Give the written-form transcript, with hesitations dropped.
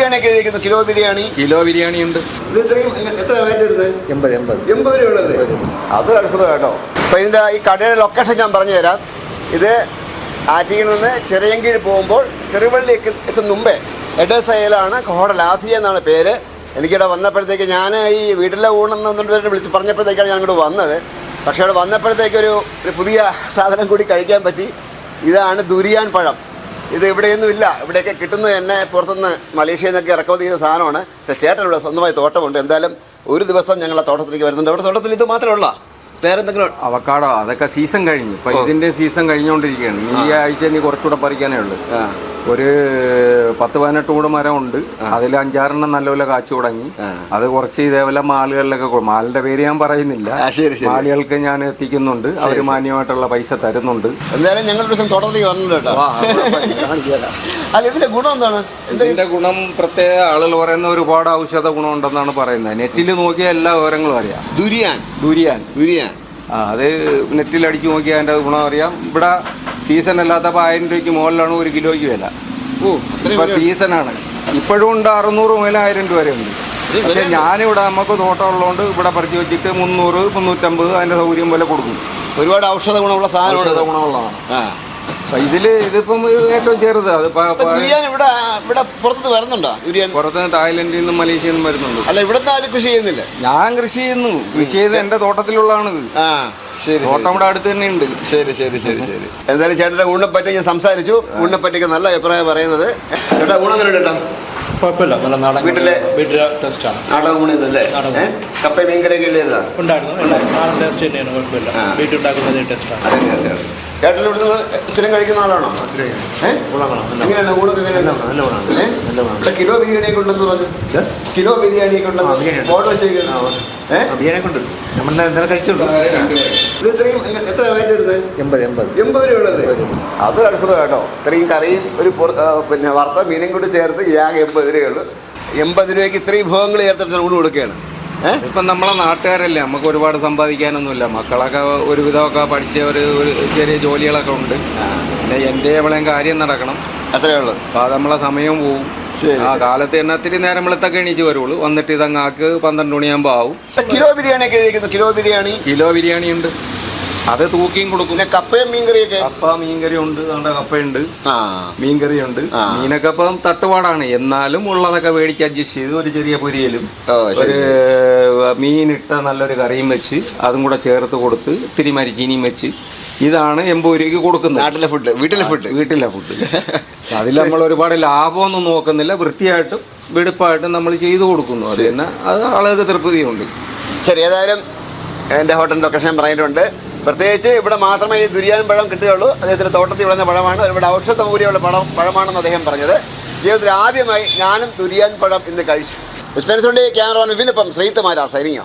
ബിരിയാണി ഒക്കെ കഴിക്കുന്നു. കിലോ ബിരിയാണി ഉണ്ട്. ഇത് ഇത്രയും എത്ര റേറ്റ് എടുത്ത്? 80 രൂപയുള്ളല്ലേ? അതൊരു അത്ഭുതം കേട്ടോ. അപ്പോൾ ഇതിൻ്റെ ഈ കടയുടെ ലൊക്കേഷൻ ഞാൻ പറഞ്ഞു തരാം. ഇത് ആറ്റിങ്ങിൽ നിന്ന് ചിറയൻകീഴ് പോകുമ്പോൾ ചെറുവള്ളി എത്തുന്ന മുമ്പേ എഡേസയിലാണ് ഹോട്ടൽ ആഫിയ എന്നാണ് പേര്. എനിക്കിവിടെ വന്നപ്പോഴത്തേക്ക് ഞാൻ ഈ വീട്ടിലെ ഊണെന്ന് വിളിച്ച് പറഞ്ഞപ്പോഴത്തേക്കാണ് ഞാൻ ഇങ്ങോട്ട് വന്നത്. പക്ഷേ അവിടെ വന്നപ്പോഴത്തേക്കൊരു പുതിയ സാധനം കൂടി കഴിക്കാൻ പറ്റി. ഇതാണ് ദുരിയാൻ പഴം. ഇത് ഇവിടെയൊന്നും ഇല്ല. ഇവിടെയൊക്കെ കിട്ടുന്നത് തന്നെ പുറത്തുനിന്ന് മലേഷ്യയിൽ നിന്നൊക്കെ ഇറക്കുമതി ചെയ്യുന്ന സാധനമാണ്. പക്ഷേ ചേട്ടൻ ഇവിടെ സ്വന്തമായി തോട്ടമുണ്ട്. എന്തായാലും ഒരു ദിവസം ഞങ്ങൾ ആ തോട്ടത്തിലേക്ക് വരുന്നുണ്ട്. അവിടെ തോട്ടത്തിൽ ഇത് മാത്രമേ വേറെന്തെങ്കിലും? അവക്കാടോ അതൊക്കെ സീസൺ കഴിഞ്ഞു. ഇപ്പം ഇതിൻ്റെ സീസൺ കഴിഞ്ഞുകൊണ്ടിരിക്കുകയാണ്. ഈ ആഴ്ച ഇനി കുറച്ചുകൂടെ പറിക്കാനേ ഉള്ളൂ. ഒരു 10-18 കൂടെ മരമുണ്ട്. അതിൽ 5-6 നല്ലപോലെ കാച്ചു തുടങ്ങി. അത് കുറച്ച് ഇതേപോലെ മാലുകളിലൊക്കെ, മാലിന്റെ പേര് ഞാൻ പറയുന്നില്ല, മാലുകൾക്ക് ഞാൻ എത്തിക്കുന്നുണ്ട്. അവർ മാന്യമായിട്ടുള്ള പൈസ തരുന്നുണ്ട്. എന്തായാലും ഞങ്ങൾ തോട്ടത്തിലേക്ക് വന്നിട്ടുണ്ട് കേട്ടോ. അല്ല, ഇതിന്റെ ഗുണം എന്താണ്? ഇതിന്റെ ഗുണം പ്രത്യേക ആളുകൾ പറയുന്ന ഒരുപാട് ഔഷധ ഗുണമുണ്ടെന്നാണ് പറയുന്നത്. നെറ്റിൽ നോക്കിയ എല്ലാ വിവരങ്ങളും അറിയാം. ദുരിയാൻ അത് നെറ്റിൽ അടിച്ചു നോക്കിയാൽ അതിന്റെ ഗുണം അറിയാം. ഇവിടെ സീസൺ അല്ലാത്തപ്പോൾ 1000 രൂപയ്ക്ക് മുകളിലാണ് 1 കിലോയ്ക്ക് വില. ഇപ്പൊ സീസണാണ്. ഇപ്പോഴും ഉണ്ട് 600 മുതൽ 1000 രൂപ വരെ ഉണ്ട്. പക്ഷെ ഞാനിവിടെ നമുക്ക് തോട്ടം ഉള്ളതുകൊണ്ട് ഇവിടെ പറിച്ച് വെച്ചിട്ട് 300, 350 അതിന്റെ സൗകര്യം പോലെ കൊടുക്കും. ഒരുപാട് ഔഷധ ഗുണമുള്ള സാധനമാണ്. ഇതിപ്പം ഏറ്റവും ചെറുത്. അത് ഇവിടെ പുറത്ത് വരുന്നുണ്ടോ? പുറത്ത് തായ്ലൻഡിൽ നിന്നും മലേഷ്യയിൽ നിന്നും വരുന്നുണ്ട്. അല്ല, ഇവിടുത്തെ ആരും കൃഷി ചെയ്യുന്നില്ല? ഞാൻ കൃഷി ചെയ്യുന്നു. കൃഷി ചെയ്ത് എന്റെ തോട്ടത്തിലുള്ളതാണ് ഇത്. തോട്ടം ഇവിടെ അടുത്ത് തന്നെ ഉണ്ട്. ശരി. എന്തായാലും ചേട്ടന്റെ ഊണിനെ പറ്റി ഞാൻ സംസാരിച്ചു. ഊണിനെ പറ്റിയൊക്കെ നല്ല അഭിപ്രായം പറയുന്നത്. ചേട്ടാ, ഊണെങ്ങനെ കേട്ടോ? കുഴപ്പമില്ല, നല്ല നാടൻ വീട്ടിലെ ടേസ്റ്റാണ്. നാടൻ ഊണില്ലേ? കപ്പ മീൻകറിയൊക്കെ ഇല്ലായിരുന്നോ? ഉണ്ടായിരുന്നു. നാടൻ ടേസ്റ്റ് തന്നെയാണ്. കുഴപ്പമില്ല, വീട്ടുണ്ടാക്കുന്നത് ടേസ്റ്റാണ്. ചേട്ടൻ ഇവിടുന്ന് സ്ഥിരം കഴിക്കുന്ന ആളാണോ? എങ്ങനെയാണ് ഊണൊക്കെ? എങ്ങനെയാണ്? കിലോ ബിരിയാണിയൊക്കെ ഉണ്ടെന്ന് പറഞ്ഞു. കിലോ ബിരിയാണിയൊക്കെ ഉണ്ടെന്ന് ഫോട്ടോ വെച്ചേക്കുന്നു. ഇത് ഇത്രയും എത്ര റേറ്റ് എടുത്ത്? 80 രൂപയുള്ളല്ലേ? അതൊരു അത്ഭുതം കേട്ടോ. ഇത്രയും കറിയും ഒരു പിന്നെ വറുത്ത മീനും കൂടി ചേർത്ത് ആകെ 80 രൂപയുള്ളൂ. 80 രൂപയ്ക്ക് ഇത്രയും വിഭവങ്ങൾ ചേർത്തിട്ട് ഊണ് കൊടുക്കുകയാണ്. ഇപ്പം നമ്മളെ നാട്ടുകാരല്ലേ, നമുക്ക് ഒരുപാട് സമ്പാദിക്കാനൊന്നുമില്ല. മക്കളൊക്കെ ഒരുവിധമൊക്കെ പഠിച്ച ഒരു ചെറിയ ജോലികളൊക്കെ ഉണ്ട്. പിന്നെ എൻ്റെ എവിടെയും കാര്യം നടക്കണം, അത്രേ ഉള്ളൂ. അപ്പം അത് നമ്മളെ സമയം പോവും. ആ കാലത്ത് തന്നെ ഇത്തിരി നേരം വെളുത്തൊക്കെ എണീച്ച് വരുള്ളൂ. വന്നിട്ട് ഇതങ്ങാക്ക് 12 മണിയാകുമ്പോൾ ആവും. കിലോ ബിരിയാണി ഒക്കെ കഴിക്കുന്നു. കിലോ ബിരിയാണി ഉണ്ട്. അത് തൂക്കിയും കൊടുക്കും. കപ്പയും മീൻകറിയൊക്കെ? കപ്പ മീൻകറി ഉണ്ട്. കപ്പയുണ്ട്, മീൻകറി ഉണ്ട്. മീനൊക്കെ ഇപ്പം തട്ടുപാടാണ്. എന്നാലും ഉള്ളതൊക്കെ മേടിച്ച് അഡ്ജസ്റ്റ് ചെയ്ത് ഒരു ചെറിയ പൊരിയലും ഒരു മീനിട്ട നല്ലൊരു കറിയും വെച്ച് അതും കൂടെ ചേർത്ത് കൊടുത്ത് ഇത്തിരി മരിച്ചീനിയും വെച്ച് ഇതാണ് 80 രൂപയ്ക്ക് കൊടുക്കുന്നത്. നാട്ടിലെ ഫുഡ്, വീട്ടിലെ ഫുഡ്. അതിൽ നമ്മൾ ഒരുപാട് ലാഭമൊന്നും നോക്കുന്നില്ല. വൃത്തിയായിട്ടും വെടുപ്പായിട്ടും നമ്മൾ ചെയ്തു കൊടുക്കുന്നു. അത് തന്നെ അത് ആളുകൾക്ക് തൃപ്തിയുണ്ട്. ശരി, ഏതായാലും എൻ്റെ ഹോട്ടൽ ലൊക്കേഷൻ പറഞ്ഞിട്ടുണ്ട്. പ്രത്യേകിച്ച് ഇവിടെ മാത്രമേ ഈ ദുരിയാൻ പഴം കിട്ടുകയുള്ളൂ. അദ്ദേഹത്തിൻ്റെ തോട്ടത്തിൽ വിളഞ്ഞ പഴമാണ്. ഒരുപാട് ഔഷധ മൂല്യമുള്ള പഴമാണെന്ന് അദ്ദേഹം പറഞ്ഞത്. ജീവിതത്തിൽ ആദ്യമായി ഞാനും ദുരിയാൻ പഴം ഇന്ന് കഴിച്ചു. ക്യാമറ വിനപ്പം ശ്രീത്തുമാരാർ സൈനിക.